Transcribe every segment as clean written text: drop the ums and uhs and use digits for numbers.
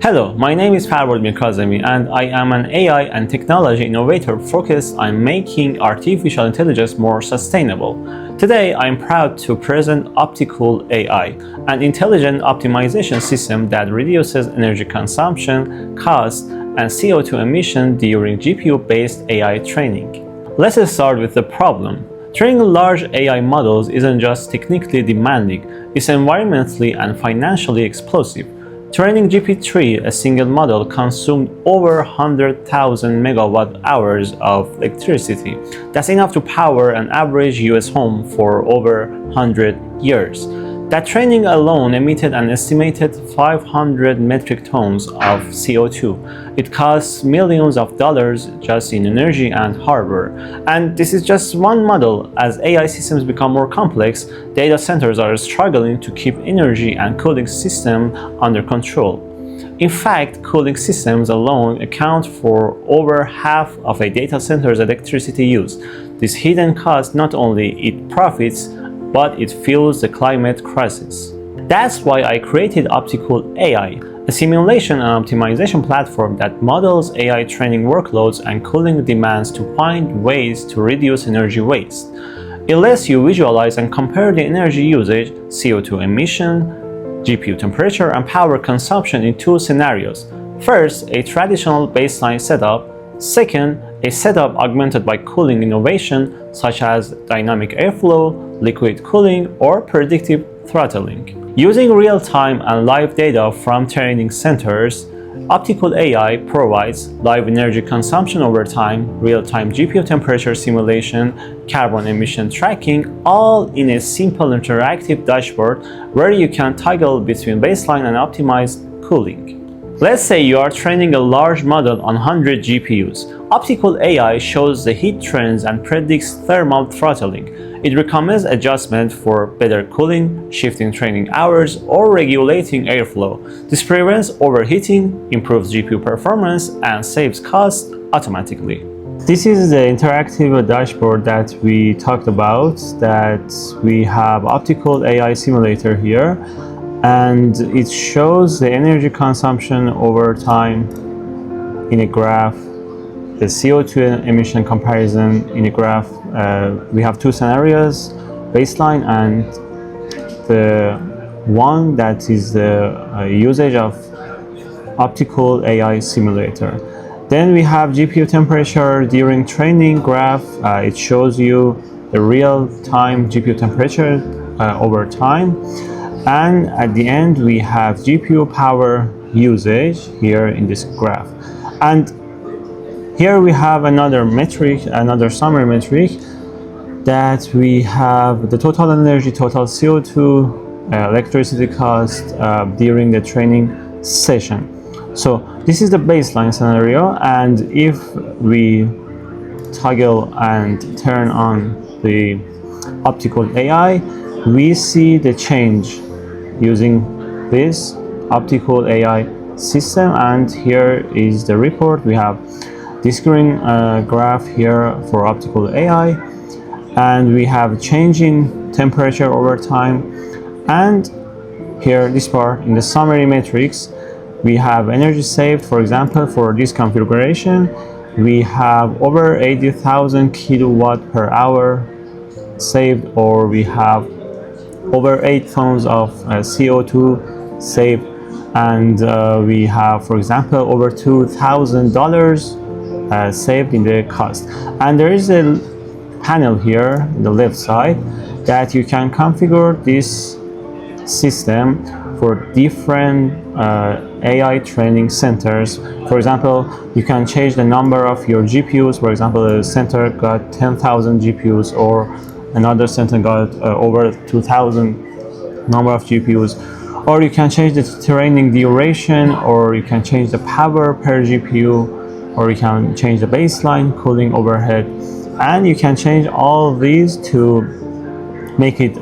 Hello, my name is Farbod Mirkazemi and I am an AI and technology innovator focused on making artificial intelligence more sustainable. Today, I am proud to present OptiCool AI, an intelligent optimization system that reduces energy consumption, cost, and CO2 emission during GPU-based AI training. Let's start with the problem. Training large AI models isn't just technically demanding, it's environmentally and financially explosive. Training GPT-3, a single model, consumed over 100,000 megawatt hours of electricity. That's enough to power an average US home for over 100 years. That training alone emitted an estimated 500 metric tons of CO2. It costs millions of dollars just in energy and hardware. And this is just one model. As AI systems become more complex, data centers are struggling to keep energy and cooling systems under control. In fact, cooling systems alone account for over half of a data center's electricity use. This hidden cost not only eats profits, but it fuels the climate crisis. That's why I created OptiCool AI, a simulation and optimization platform that models AI training workloads and cooling demands to find ways to reduce energy waste. It lets you visualize and compare the energy usage, CO2 emission, GPU temperature, and power consumption in two scenarios. First, a traditional baseline setup. Second, a setup augmented by cooling innovation such as dynamic airflow, liquid cooling, or predictive throttling. Using real-time and live data from training centers, OptiCool AI provides live energy consumption over time, real-time GPU temperature simulation, carbon emission tracking, all in a simple interactive dashboard where you can toggle between baseline and optimized cooling. Let's say you are training a large model on 100 GPUs. OptiCool AI shows the heat trends and predicts thermal throttling. It recommends adjustment for better cooling, shifting training hours, or regulating airflow. This prevents overheating, improves GPU performance, and saves costs automatically. This is the interactive dashboard that we talked about, that we have OptiCool AI simulator here. And it shows the energy consumption over time in a graph, the CO2 emission comparison in a graph. We have two scenarios, baseline and the one that is the usage of OptiCool AI simulator. Then we have GPU temperature during training graph. It shows you the real-time GPU temperature over time. And at the end, we have GPU power usage here in this graph. And here we have another metric, another summary metric, that we have the total energy, total CO2, electricity cost during the training session. So this is the baseline scenario, and if we toggle and turn on the OptiCool AI, we see the change using this OptiCool AI system. And here is the report. We have this green graph here for OptiCool AI, and we have changing temperature over time. And here, this part in the summary metrics, we have energy saved. For example, for this configuration, we have over 80,000 kilowatt per hour saved, or we have over 8 tons of CO2 saved, and we have, for example, over $2,000 saved in the cost. And there is a panel here on the left side that you can configure this system for different AI training centers. For example, you can change the number of your GPUs. For example, a center got 10,000 GPUs, or another center got over 2,000 number of GPUs. Or you can change the training duration, or you can change the power per GPU, or you can change the baseline cooling overhead. And you can change all of these to make it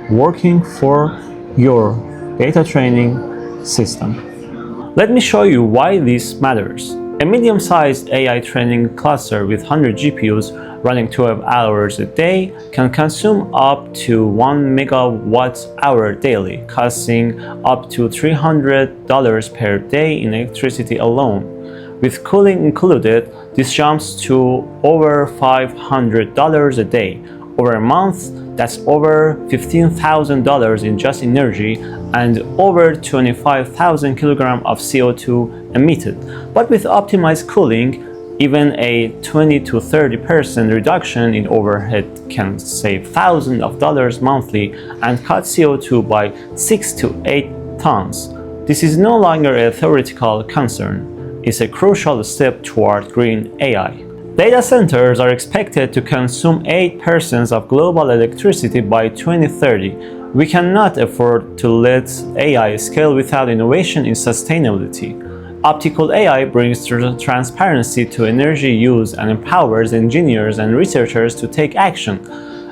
working for your data training system. Let me show you why this matters. A medium-sized AI training cluster with 100 GPUs running 12 hours a day can consume up to 1 megawatt-hour daily, costing up to $300 per day in electricity alone. With cooling included, this jumps to over $500 a day. Over a month, that's over $15,000 in just energy and over 25,000 kilograms of CO2 emitted. But with optimized cooling, even a 20 to 30% reduction in overhead can save thousands of dollars monthly and cut CO2 by 6 to 8 tons. This is no longer a theoretical concern. It's a crucial step toward green AI. Data centers are expected to consume 8% of global electricity by 2030. We cannot afford to let AI scale without innovation in sustainability. OptiCool AI brings transparency to energy use and empowers engineers and researchers to take action.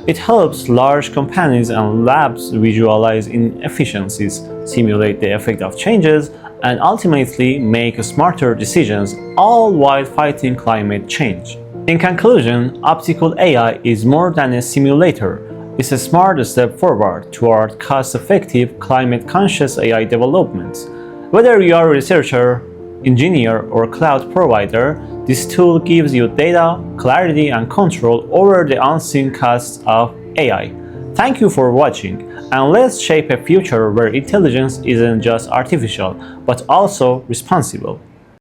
It helps large companies and labs visualize inefficiencies, simulate the effect of changes, and ultimately make smarter decisions, all while fighting climate change. In conclusion, OptiCool AI is more than a simulator. It's a smart step forward toward cost-effective, climate-conscious AI development. Whether you are a researcher, engineer, or cloud provider, this tool gives you data, clarity, and control over the unseen costs of AI. Thank you for watching, and let's shape a future where intelligence isn't just artificial, but also responsible.